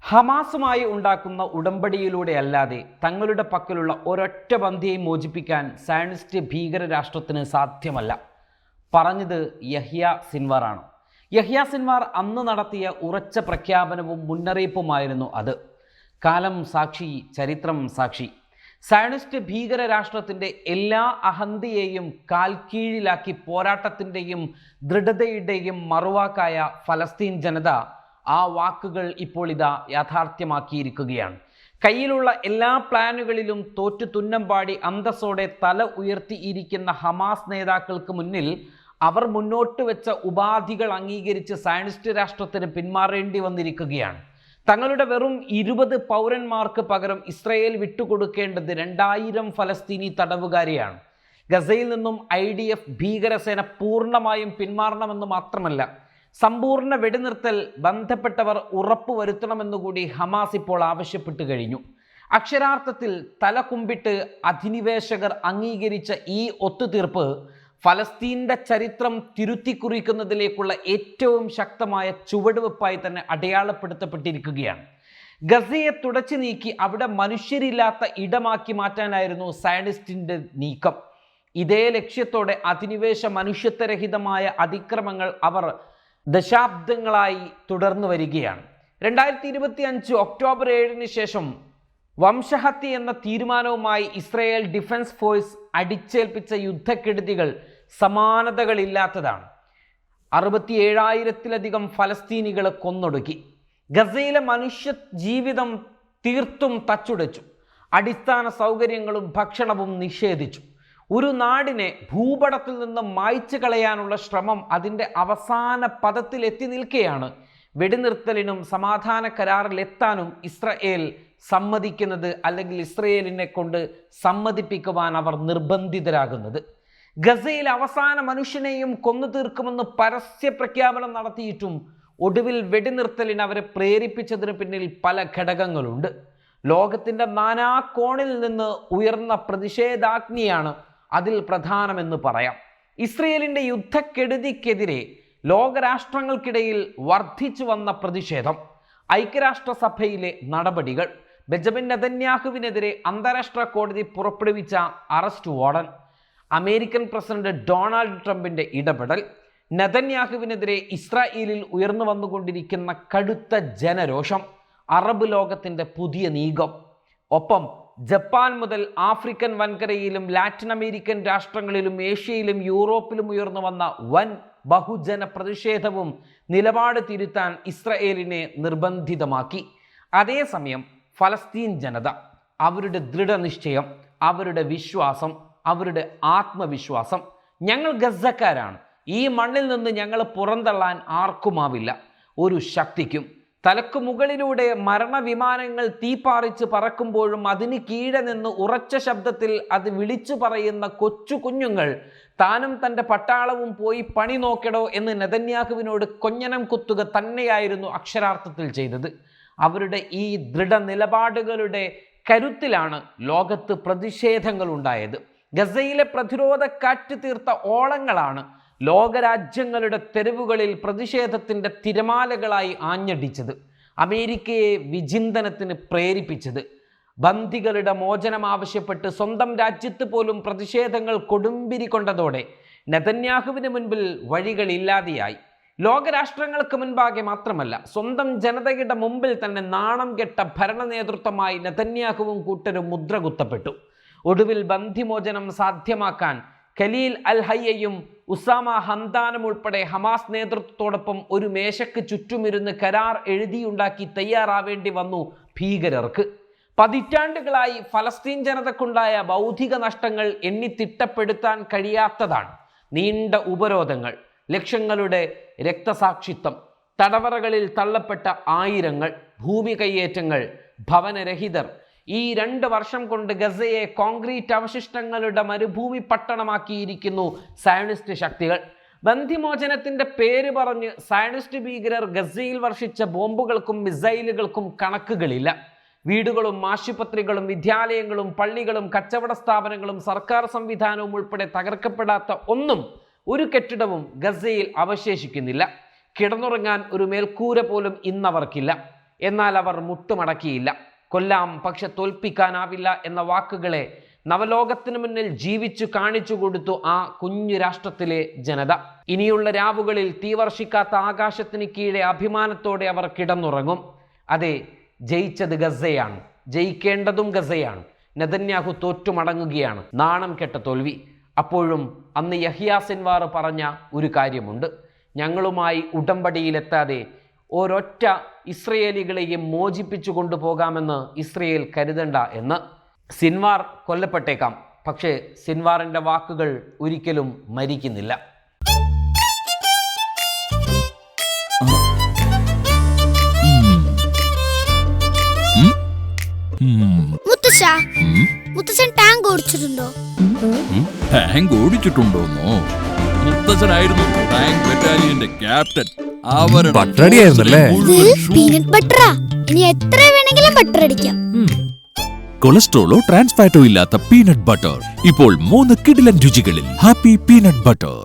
ഹമാസുമായി ഉണ്ടാക്കുന്ന ഉടമ്പടിയിലൂടെ അല്ലാതെ തങ്ങളുടെ പക്കലുള്ള ഒരൊറ്റ ബന്ധിയെ മോചിപ്പിക്കാൻ സയനിസ്റ്റ് ഭീകര രാഷ്ട്രത്തിന് സാധ്യമല്ല. പറഞ്ഞത് യഹ്യ സിൻവാറാണ്. യഹ്യ സിൻവാർ അന്ന് നടത്തിയ ഉറച്ച പ്രഖ്യാപനവും മുന്നറിയിപ്പുമായിരുന്നു അത്. കാലം സാക്ഷി, ചരിത്രം സാക്ഷി. സയനിസ്റ്റ് ഭീകര രാഷ്ട്രത്തിൻ്റെ എല്ലാ അഹന്തയെയും കാൽക്കീഴിലാക്കി പോരാട്ടത്തിൻ്റെയും ദൃഢതയുടെയും മറുവാക്കായ ഫലസ്തീൻ ജനത ആ വാക്കുകൾ ഇപ്പോൾ ഇതാ യാഥാർത്ഥ്യമാക്കിയിരിക്കുകയാണ്. കയ്യിലുള്ള എല്ലാ പ്ലാനുകളിലും തോറ്റു തുന്നം പാടി അന്തസ്സോടെ തല ഉയർത്തിയിരിക്കുന്ന ഹമാസ് നേതാക്കൾക്ക് മുന്നിൽ അവർ മുന്നോട്ട് വെച്ച ഉപാധികൾ അംഗീകരിച്ച് സയനിസ്റ്റ് രാഷ്ട്രത്തിന് പിന്മാറേണ്ടി വന്നിരിക്കുകയാണ്. തങ്ങളുടെ വെറും 20 പൗരന്മാർക്ക് പകരം ഇസ്രയേൽ വിട്ടുകൊടുക്കേണ്ടത് 2000 ഫലസ്തീനി തടവുകാരെയാണ്. ഗസയിൽ നിന്നും IDF ഭീകരസേന പൂർണ്ണമായും പിന്മാറണമെന്ന് മാത്രമല്ല, സമ്പൂർണ്ണ വെടിനിർത്തൽ ബന്ധപ്പെട്ടവർ ഉറപ്പുവരുത്തണമെന്നുകൂടി ഹമാസ് ഇപ്പോൾ ആവശ്യപ്പെട്ടു കഴിഞ്ഞു. അക്ഷരാർത്ഥത്തിൽ തല കുമ്പിട്ട് അധിനിവേശകർ അംഗീകരിച്ച ഈ ഒത്തുതീർപ്പ് ഫലസ്തീൻ്റെ ചരിത്രം തിരുത്തിക്കുറിക്കുന്നതിലേക്കുള്ള ഏറ്റവും ശക്തമായ ചുവടുവെപ്പായി തന്നെ അടയാളപ്പെടുത്തപ്പെട്ടിരിക്കുകയാണ്. ഗസയെ തുടച്ചു നീക്കി അവിടെ മനുഷ്യരില്ലാത്ത ഇടമാക്കി മാറ്റാനായിരുന്നു സയനിസ്റ്റിൻ്റെ നീക്കം. ഇതേ ലക്ഷ്യത്തോടെ അധിനിവേശ മനുഷ്യത്വരഹിതമായ അതിക്രമങ്ങൾ അവർ ദശാബ്ദങ്ങളായി തുടർന്നു വരികയാണ്. 2025 ഒക്ടോബർ 7 ശേഷം വംശഹത്യ എന്ന തീരുമാനവുമായി ഇസ്രയേൽ ഡിഫൻസ് ഫോഴ്സ് അടിച്ചേൽപ്പിച്ച യുദ്ധക്കെടുതികൾ സമാനതകളില്ലാത്തതാണ്. 67,000-ലധികം ഫലസ്തീനികളെ കൊന്നൊടുക്കി. ഗസയിലെ മനുഷ്യ ജീവിതം തീർത്തും തച്ചുടച്ചു. അടിസ്ഥാന സൗകര്യങ്ങളും ഭക്ഷണവും നിഷേധിച്ചു. ഒരു നാടിനെ ഭൂപടത്തിൽ നിന്ന് മായ്ച്ചു കളയാനുള്ള ശ്രമം അതിൻ്റെ അവസാന പദത്തിലെത്തി നിൽക്കുകയാണ്. വെടിനിർത്തലിനും സമാധാന കരാറിലെത്താനും ഇസ്രയേൽ സമ്മതിക്കുന്നത്, അല്ലെങ്കിൽ ഇസ്രയേലിനെ കൊണ്ട് സമ്മതിപ്പിക്കുവാൻ അവർ നിർബന്ധിതരാകുന്നത്. ഗസയിൽ അവസാന മനുഷ്യനെയും കൊന്നു തീർക്കുമെന്ന് പരസ്യ പ്രഖ്യാപനം നടത്തിയിട്ടും ഒടുവിൽ വെടിനിർത്തലിന് അവരെ പ്രേരിപ്പിച്ചതിന് പിന്നിൽ പല ഘടകങ്ങളുണ്ട്. ലോകത്തിൻ്റെ നാനാകോണിൽ നിന്ന് ഉയർന്ന പ്രതിഷേധാഗ്നിയാണ് അതിൽ പ്രധാനമെന്ന് പറയാം. ഇസ്രയേലിൻ്റെ യുദ്ധക്കെടുതിക്കെതിരെ ലോകരാഷ്ട്രങ്ങൾക്കിടയിൽ വർദ്ധിച്ചു വന്ന പ്രതിഷേധം, ഐക്യരാഷ്ട്രസഭയിലെ നടപടികൾ, ബെഞ്ചമിൻ നെതന്യാഹുവിനെതിരെ അന്താരാഷ്ട്ര കോടതി പുറപ്പെടുവിച്ച arrest warrant, American president Donald ട്രംപിൻ്റെ ഇടപെടൽ, നെതന്യാഹുവിനെതിരെ ഇസ്രായേലിൽ ഉയർന്നു വന്നുകൊണ്ടിരിക്കുന്ന കടുത്ത ജനരോഷം, അറബ് ലോകത്തിൻ്റെ പുതിയ നീക്കം, ഒപ്പം ജപ്പാൻ മുതൽ ആഫ്രിക്കൻ വൻകരയിലും ലാറ്റിൻ അമേരിക്കൻ രാഷ്ട്രങ്ങളിലും ഏഷ്യയിലും യൂറോപ്പിലും ഉയർന്നു വന്ന വൻ ബഹുജന പ്രതിഷേധവും നിലപാട് തിരുത്താൻ ഇസ്രയേലിനെ നിർബന്ധിതമാക്കി. അതേസമയം ഫലസ്തീൻ ജനത അവരുടെ ദൃഢനിശ്ചയം, അവരുടെ വിശ്വാസം, അവരുടെ ആത്മവിശ്വാസം, ഞങ്ങൾ ഗസക്കാരാണ്, ഈ മണ്ണിൽ നിന്ന് ഞങ്ങൾ പുറന്തള്ളാൻ ആർക്കുമാവില്ല, ഒരു ശക്തിക്കും. തലക്ക് മുകളിലൂടെ മരണവിമാനങ്ങൾ തീപ്പാറിച്ച് പറക്കുമ്പോഴും അതിന് കീഴെ നിന്ന് ഉറച്ച ശബ്ദത്തിൽ അത് വിളിച്ചു പറയുന്ന കൊച്ചു കുഞ്ഞുങ്ങൾ താനും തൻ്റെ പട്ടാളവും പോയി പണി നോക്കടോ എന്ന് നെതന്യാഹുവിനോട് കൊഞ്ഞനം കുത്തുക തന്നെയായിരുന്നു അക്ഷരാർത്ഥത്തിൽ ചെയ്തത്. അവരുടെ ഈ ദൃഢനിലപാടുകളുടെ കരുത്തിലാണ് ലോകത്ത് പ്രതിഷേധങ്ങൾ ഉണ്ടായത്. ഗസയിലെ പ്രതിരോധ കാറ്റ് തീർത്ത ഓളങ്ങളാണ് ലോകരാജ്യങ്ങളുടെ തെരുവുകളിൽ പ്രതിഷേധത്തിൻ്റെ തിരമാലകളായി ആഞ്ഞടിച്ചത്, അമേരിക്കയെ വിചിന്തനത്തിന് പ്രേരിപ്പിച്ചത്. ബന്ദികളുടെ മോചനം ആവശ്യപ്പെട്ട് സ്വന്തം രാജ്യത്ത് പോലും പ്രതിഷേധങ്ങൾ കൊടുമ്പിരി കൊണ്ടതോടെ നെതന്യാഹുവിന് മുൻപിൽ വഴികളില്ലാതെയായി. ലോകരാഷ്ട്രങ്ങൾക്ക് മുൻപാകെ മാത്രമല്ല, സ്വന്തം ജനതയുടെ മുമ്പിൽ തന്നെ നാണം കെട്ട ഭരണ നേതൃത്വമായി നെതന്യാഹുവും കൂട്ടരും മുദ്ര കുത്തപ്പെട്ടു. ഒടുവിൽ ബന്ധിമോചനം സാധ്യമാക്കാൻ ഖലീൽ അൽ ഹയ്യയും ഉസാമ ഹംദാനും ഉൾപ്പെടെ ഹമാസ് നേതൃത്വത്തോടൊപ്പം ഒരു മേശയ്ക്ക് ചുറ്റുമിരുന്ന് കരാർ എഴുതിയുണ്ടാക്കി തയ്യാറാവേണ്ടി വന്നു ഭീകരർക്ക്. പതിറ്റാണ്ടുകളായി ഫലസ്തീൻ ജനതക്കുണ്ടായ ബൗദ്ധിക നഷ്ടങ്ങൾ എണ്ണിത്തിട്ടപ്പെടുത്താൻ കഴിയാത്തതാണ്. നീണ്ട ഉപരോധങ്ങൾ, ലക്ഷങ്ങളുടെ രക്തസാക്ഷിത്വം, തടവറകളിൽ തള്ളപ്പെട്ട ആയിരങ്ങൾ, ഭൂമി കയ്യേറ്റങ്ങൾ, ഭവനരഹിതർ. ഈ 2 വർഷം കൊണ്ട് ഗസയെ കോൺക്രീറ്റ് അവശിഷ്ടങ്ങളുടെ മരുഭൂമി പട്ടണമാക്കിയിരിക്കുന്നു സയനിസ്റ്റ് ശക്തികൾ. ബന്ധിമോചനത്തിൻ്റെ പേര് പറഞ്ഞ് സയനിസ്റ്റ് ഭീകരർ ഗസയിൽ വർഷിച്ച ബോംബുകൾക്കും മിസൈലുകൾക്കും കണക്കുകളില്ല. വീടുകളും ആശുപത്രികളും വിദ്യാലയങ്ങളും പള്ളികളും കച്ചവട സ്ഥാപനങ്ങളും സർക്കാർ സംവിധാനവും ഉൾപ്പെടെ തകർക്കപ്പെടാത്ത ഒന്നും, ഒരു കെട്ടിടവും ഗസയിൽ അവശേഷിക്കുന്നില്ല. കിടന്നുറങ്ങാൻ ഒരു മേൽക്കൂര പോലും ഇന്നവർക്കില്ല. എന്നാൽ അവർ മുട്ടുമടക്കിയില്ല. കൊല്ലാം പക്ഷെ തോൽപ്പിക്കാനാവില്ല എന്ന വാക്കുകളെ നവലോകത്തിനു മുന്നിൽ ജീവിച്ചു കാണിച്ചു കൊടുത്തു ആ കുഞ്ഞു രാഷ്ട്രത്തിലെ ജനത. ഇനിയുള്ള രാവുകളിൽ തീവർഷിക്കാത്ത ആകാശത്തിന് കീഴെ അഭിമാനത്തോടെ അവർ കിടന്നുറങ്ങും. അതെ, ജയിച്ചത് ഗസയാണ്, ജയിക്കേണ്ടതും ഗസയാണ്. നെതന്യാഹു തോറ്റുമടങ്ങുകയാണ്. നാണം കെട്ട തോൽവി. അപ്പോഴും അന്ന് യഹ്യാ സിൻവാർ പറഞ്ഞ ഒരു കാര്യമുണ്ട്: ഞങ്ങളുമായി ഉടമ്പടിയിലെത്താതെ ഒരൊറ്റ ഇസ്രയേലികളെയും മോചിപ്പിച്ചു കൊണ്ടുപോകാമെന്ന് ഇസ്രയേൽ കരുതണ്ട എന്ന്. സിൻവാർ കൊല്ലപ്പെട്ടേക്കാം, പക്ഷേ സിൻവാറിൻ്റെ വാക്കുകൾ ഒരിക്കലും മരിക്കുന്നില്ല. മുത്തച്ഛൻ ടാങ്ക് ഓടിച്ചിട്ടുണ്ടോ? ടാങ്ക് ഓടിച്ചിട്ടുണ്ടോന്നോ? മുത്തച്ഛനായിരുന്നു ടാങ്ക് ബറ്റാലിയന്റെ ക്യാപ്റ്റൻ. പീനട്ട് ബട്ടറാ. ഇനി എത്ര വേണമെങ്കിലും ബട്ടർ അടിക്കാം. കൊളസ്ട്രോളോ ട്രാൻസ് ഫാറ്റോ ഇല്ലാത്ത പീനട്ട് ബട്ടർ ഇപ്പോൾ 3 കിടിലൻ രുചികളിൽ. Happy peanut butter.